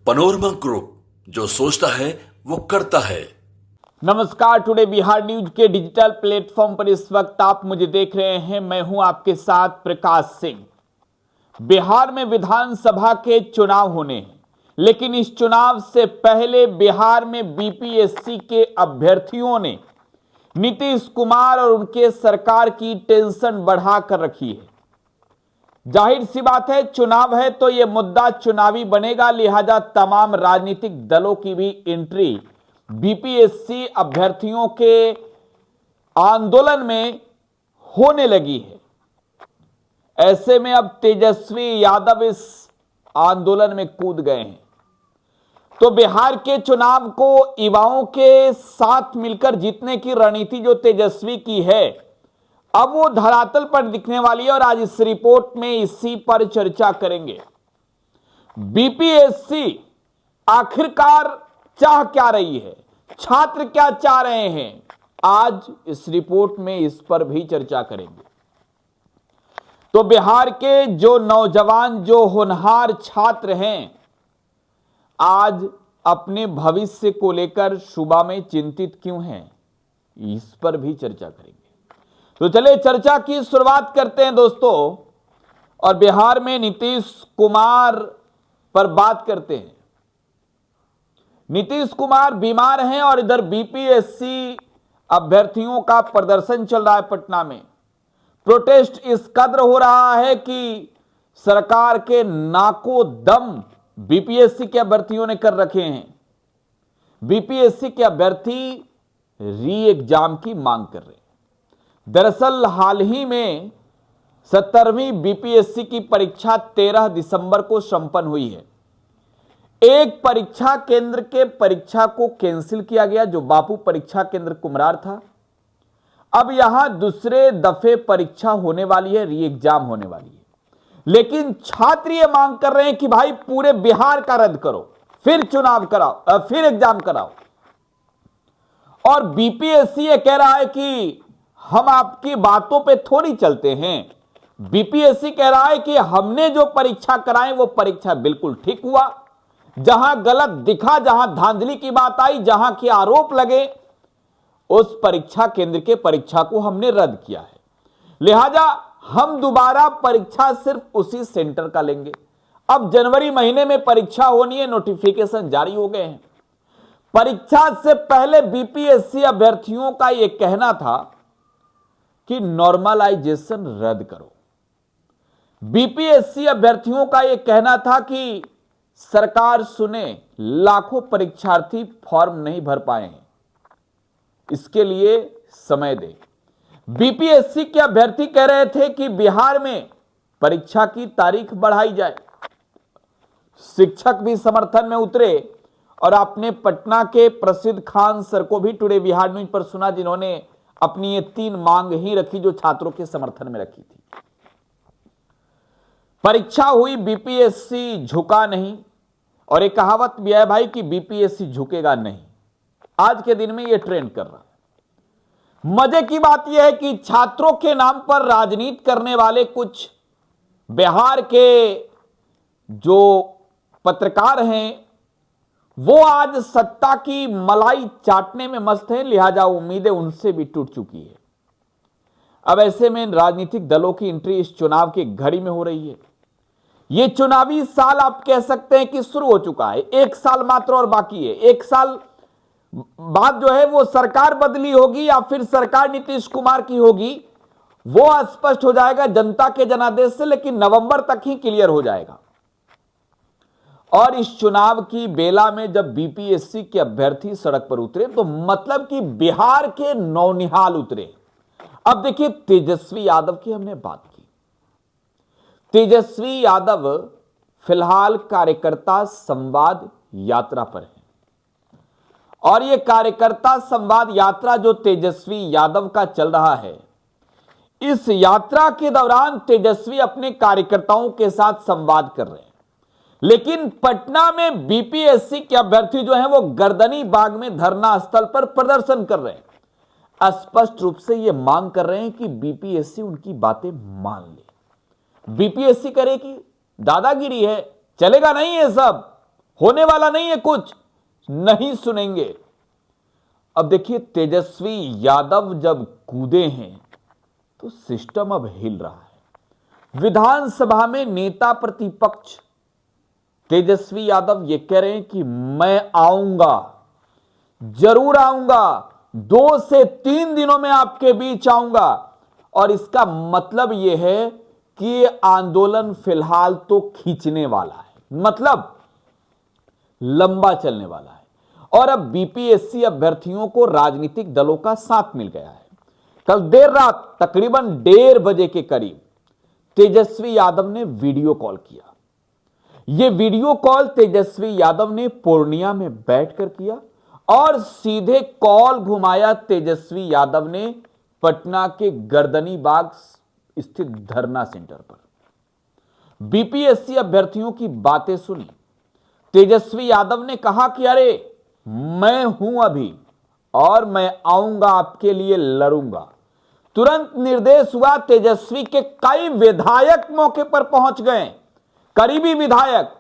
Panorama group, जो सोचता है वो करता है। नमस्कार, टुडे बिहार न्यूज के डिजिटल प्लेटफॉर्म पर इस वक्त आप मुझे देख रहे हैं। मैं हूं आपके साथ प्रकाश सिंह। बिहार में विधानसभा के चुनाव होने हैं, लेकिन इस चुनाव से पहले बिहार में बीपीएससी के अभ्यर्थियों ने नीतीश कुमार और उनके सरकार की टेंशन बढ़ा कर रखी है। जाहिर सी बात है, चुनाव है तो यह मुद्दा चुनावी बनेगा, लिहाजा तमाम राजनीतिक दलों की भी एंट्री बीपीएससी अभ्यर्थियों के आंदोलन में होने लगी है। ऐसे में अब तेजस्वी यादव इस आंदोलन में कूद गए हैं। तो बिहार के चुनाव को युवाओं के साथ मिलकर जीतने की रणनीति जो तेजस्वी की है, अब वो धरातल पर दिखने वाली है और आज इस रिपोर्ट में इसी पर चर्चा करेंगे। बीपीएससी आखिरकार चाह क्या रही है, छात्र क्या चाह रहे हैं, आज इस रिपोर्ट में इस पर भी चर्चा करेंगे। तो बिहार के जो नौजवान, जो होनहार छात्र हैं, आज अपने भविष्य को लेकर सुबह में चिंतित क्यों हैं, इस पर भी चर्चा करेंगे। तो चलिए चर्चा की शुरुआत करते हैं दोस्तों, और बिहार में नीतीश कुमार पर बात करते हैं। नीतीश कुमार बीमार हैं और इधर बीपीएससी अभ्यर्थियों का प्रदर्शन चल रहा है पटना में। प्रोटेस्ट इस कदर हो रहा है कि सरकार के नाको दम बीपीएससी के अभ्यर्थियों ने कर रखे हैं। बीपीएससी के अभ्यर्थी री एग्जाम की मांग कर रहे हैं। दरअसल हाल ही में 17वीं बीपीएससी की परीक्षा 13 दिसंबर को संपन्न हुई है। एक परीक्षा केंद्र के परीक्षा को कैंसिल किया गया, जो बापू परीक्षा केंद्र कुमरार था। अब यहां दूसरे दफे परीक्षा होने वाली है, री एग्जाम होने वाली है। लेकिन छात्र ये मांग कर रहे हैं कि भाई पूरे बिहार का रद्द करो, फिर चुनाव कराओ, फिर एग्जाम कराओ। और बीपीएससी ये कह रहा है कि हम आपकी बातों पे थोड़ी चलते हैं। बीपीएससी कह रहा है कि हमने जो परीक्षा कराई वो परीक्षा बिल्कुल ठीक हुआ। जहां गलत दिखा, जहां धांधली की बात आई, जहां के आरोप लगे, उस परीक्षा केंद्र के परीक्षा को हमने रद्द किया है। लिहाजा हम दोबारा परीक्षा सिर्फ उसी सेंटर का लेंगे। अब जनवरी महीने में परीक्षा होनी है, नोटिफिकेशन जारी हो गए हैं। परीक्षा से पहले बीपीएससी अभ्यर्थियों का यह कहना था कि नॉर्मलाइजेशन रद्द करो। बीपीएससी अभ्यर्थियों का यह कहना था कि सरकार सुने, लाखों परीक्षार्थी फॉर्म नहीं भर पाए हैं, इसके लिए समय दे। बीपीएससी के अभ्यर्थी कह रहे थे कि बिहार में परीक्षा की तारीख बढ़ाई जाए। शिक्षक भी समर्थन में उतरे और आपने पटना के प्रसिद्ध खान सर को भी टुडे बिहार न्यूज पर सुना, जिन्होंने अपनी ये 3 मांग ही रखी जो छात्रों के समर्थन में रखी थी। परीक्षा हुई, बीपीएससी झुका नहीं, और एक कहावत भी है भाई कि बीपीएससी झुकेगा नहीं। आज के दिन में यह ट्रेंड कर रहा है। मजे की बात यह है कि छात्रों के नाम पर राजनीति करने वाले कुछ बिहार के जो पत्रकार हैं, वो आज सत्ता की मलाई चाटने में मस्त हैं। लिहाजा उम्मीदें उनसे भी टूट चुकी है। अब ऐसे में राजनीतिक दलों की एंट्री इस चुनाव की घड़ी में हो रही है। यह चुनावी साल आप कह सकते हैं कि शुरू हो चुका है। 1 साल मात्र और बाकी है। 1 साल बाद जो है वो सरकार बदली होगी या फिर सरकार नीतीश कुमार की होगी, वो स्पष्ट हो जाएगा जनता के जनादेश से, लेकिन नवंबर तक ही क्लियर हो जाएगा। और इस चुनाव की बेला में जब बीपीएससी के अभ्यर्थी सड़क पर उतरे, तो मतलब कि बिहार के नौनिहाल उतरे। अब देखिए, तेजस्वी यादव की हमने बात की। तेजस्वी यादव फिलहाल कार्यकर्ता संवाद यात्रा पर है, और यह कार्यकर्ता संवाद यात्रा जो तेजस्वी यादव का चल रहा है, इस यात्रा के दौरान तेजस्वी अपने कार्यकर्ताओं के साथ संवाद कर रहे हैं। लेकिन पटना में बीपीएससी के अभ्यर्थी जो हैं वो गर्दनी बाग में धरना स्थल पर प्रदर्शन कर रहे हैं। स्पष्ट रूप से ये मांग कर रहे हैं कि बीपीएससी उनकी बातें मान ले। बीपीएससी करेगी, दादागिरी है, चलेगा नहीं, ये सब होने वाला नहीं है, कुछ नहीं सुनेंगे। अब देखिए, तेजस्वी यादव जब कूदे हैं तो सिस्टम अब हिल रहा है। विधानसभा में नेता प्रतिपक्ष तेजस्वी यादव ये कह रहे हैं कि मैं आऊंगा, जरूर आऊंगा, 2 से 3 दिनों में आपके बीच आऊंगा। और इसका मतलब यह है कि ये आंदोलन फिलहाल तो खींचने वाला है, मतलब लंबा चलने वाला है। और अब बीपीएससी अभ्यर्थियों को राजनीतिक दलों का साथ मिल गया है। कल देर रात तकरीबन 1:30 बजे के करीब तेजस्वी यादव ने वीडियो कॉल किया। यह वीडियो कॉल तेजस्वी यादव ने पूर्णिया में बैठकर किया और सीधे कॉल घुमाया तेजस्वी यादव ने पटना के गर्दनी बाग स्थित धरना सेंटर पर। बीपीएससी अभ्यर्थियों की बातें सुनी। तेजस्वी यादव ने कहा कि अरे मैं हूं अभी और मैं आऊंगा, आपके लिए लड़ूंगा। तुरंत निर्देश हुआ, तेजस्वी के कई विधायक मौके पर पहुंच गए, करीबी विधायक।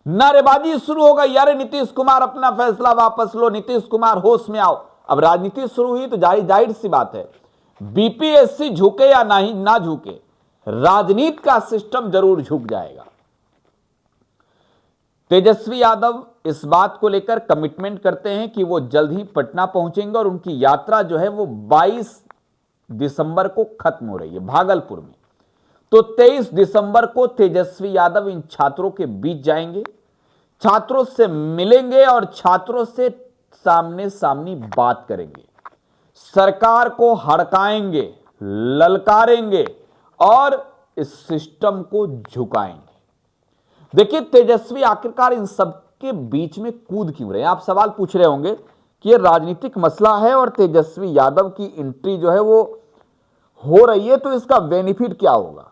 नारेबाजी शुरू हो गई, यारे नीतीश कुमार अपना फैसला वापस लो, नीतीश कुमार होश में आओ। अब राजनीति शुरू हुई तो जाहिर सी बात है, बीपीएससी झुके या नहीं ना झुके, राजनीति का सिस्टम जरूर झुक जाएगा। तेजस्वी यादव इस बात को लेकर कमिटमेंट करते हैं कि वो जल्द ही पटना पहुंचेंगे और उनकी यात्रा जो है वो 22 दिसंबर को खत्म हो रही है भागलपुर में। तो 23 दिसंबर को तेजस्वी यादव इन छात्रों के बीच जाएंगे, छात्रों से मिलेंगे और छात्रों से सामने सामनी बात करेंगे, सरकार को हड़काएंगे, ललकारेंगे और इस सिस्टम को झुकाएंगे। देखिए, तेजस्वी आखिरकार इन सब के बीच में कूद क्यों रहे हैं? आप सवाल पूछ रहे होंगे कि यह राजनीतिक मसला है और तेजस्वी यादव की एंट्री जो है वो हो रही है, तो इसका बेनिफिट क्या होगा?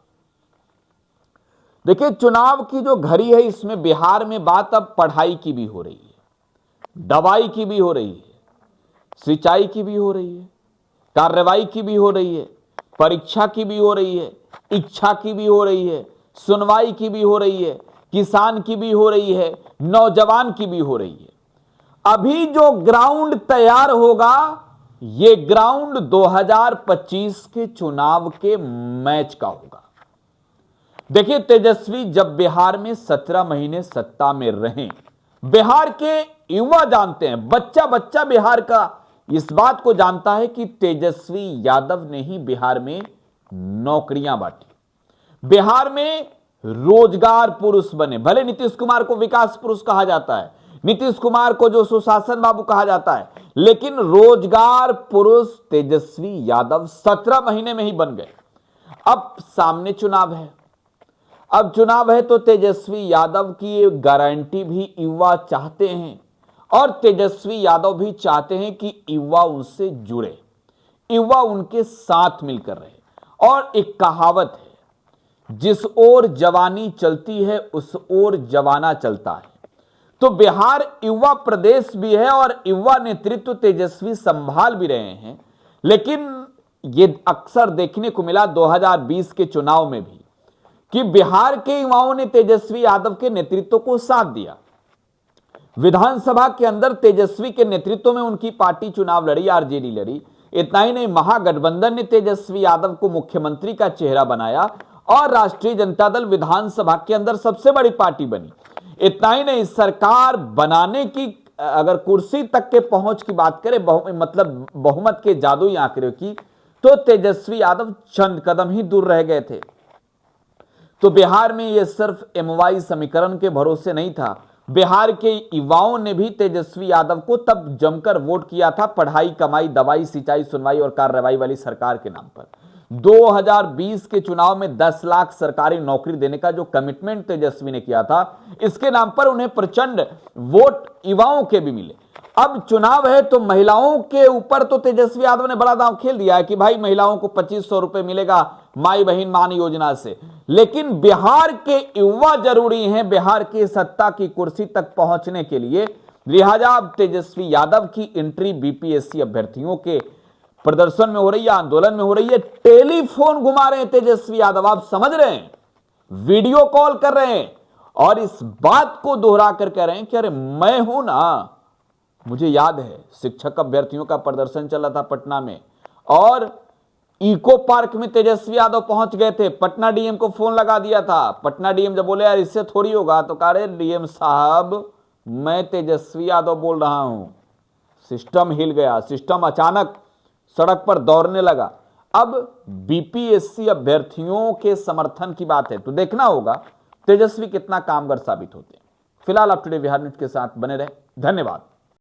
देखिए, चुनाव की जो घड़ी है इसमें बिहार में बात अब पढ़ाई की भी हो रही है, दवाई की भी हो रही है, सिंचाई की भी हो रही है, कार्रवाई की भी हो रही है, परीक्षा की भी हो रही है, इच्छा की भी हो रही है, सुनवाई की भी हो रही है, किसान की भी हो रही है, नौजवान की भी हो रही है। अभी जो ग्राउंड तैयार होगा ये ग्राउंड 2025 के चुनाव के मैच का होगा। देखिए, तेजस्वी जब बिहार में 17 महीने सत्ता में रहे, बिहार के युवा जानते हैं, बच्चा बच्चा बिहार का इस बात को जानता है कि तेजस्वी यादव ने ही बिहार में नौकरियां बांटी, बिहार में रोजगार पुरुष बने। भले नीतीश कुमार को विकास पुरुष कहा जाता है, नीतीश कुमार को जो सुशासन बाबू कहा जाता है, लेकिन रोजगार पुरुष तेजस्वी यादव 17 महीने में ही बन गए। अब सामने चुनाव है, अब चुनाव है तो तेजस्वी यादव की गारंटी भी युवा चाहते हैं और तेजस्वी यादव भी चाहते हैं कि युवा उनसे जुड़े, युवा उनके साथ मिलकर रहे। और एक कहावत है, जिस ओर जवानी चलती है उस ओर जवाना चलता है। तो बिहार युवा प्रदेश भी है और युवा नेतृत्व तेजस्वी संभाल भी रहे हैं, लेकिन ये अक्सर देखने को मिला 2020 के चुनाव में भी कि बिहार के युवाओं ने तेजस्वी यादव के नेतृत्व को साथ दिया। विधानसभा के अंदर तेजस्वी के नेतृत्व में उनकी पार्टी चुनाव लड़ी, आरजेडी लड़ी। इतना ही नहीं, महागठबंधन ने तेजस्वी यादव को मुख्यमंत्री का चेहरा बनाया और राष्ट्रीय जनता दल विधानसभा के अंदर सबसे बड़ी पार्टी बनी। इतना ही नहीं, सरकार बनाने की, अगर कुर्सी तक के पहुंच की बात करें, मतलब बहुमत के जादुई आंकड़े की, तो तेजस्वी यादव चंद कदम ही दूर रह गए थे। तो बिहार में यह सिर्फ एमवाई समीकरण के भरोसे नहीं था, बिहार के युवाओं ने भी तेजस्वी यादव को तब जमकर वोट किया था, पढ़ाई, कमाई, दवाई, सिंचाई, सुनवाई और कार्रवाई वाली सरकार के नाम पर। 2020 के चुनाव में 10 लाख सरकारी नौकरी देने का जो कमिटमेंट तेजस्वी ने किया था, इसके नाम पर उन्हें प्रचंड वोट युवाओं के भी मिले। अब चुनाव है तो महिलाओं के ऊपर तो तेजस्वी यादव ने बड़ा दांव खेल दिया है कि भाई महिलाओं को 2500 रुपए मिलेगा माई बहन मान योजना से। लेकिन बिहार के युवा जरूरी हैं बिहार की सत्ता की कुर्सी तक पहुंचने के लिए। लिहाजा अब तेजस्वी यादव की एंट्री बीपीएससी अभ्यर्थियों के प्रदर्शन में हो रही है, आंदोलन में हो रही है। टेलीफोन घुमा रहे हैं तेजस्वी यादव, आप समझ रहे हैं, वीडियो कॉल कर रहे हैं और इस बात को दोहरा कर कह रहे हैं कि अरे मैं हूं ना। मुझे याद है शिक्षक अभ्यर्थियों का प्रदर्शन चल रहा था पटना में, और इको पार्क में तेजस्वी यादव पहुंच गए थे। पटना डीएम को फोन लगा दिया था। पटना डीएम जब बोले यार इससे थोड़ी होगा, तो कह रहे डीएम साहब मैं तेजस्वी यादव बोल रहा हूं। सिस्टम हिल गया, सिस्टम अचानक सड़क पर दौड़ने लगा। अब बीपीएससी अभ्यर्थियों के समर्थन की बात है तो देखना होगा तेजस्वी कितना कामगर साबित होते हैं। फिलहाल आप टुडे बिहार न्यूज के साथ बने रहे। धन्यवाद।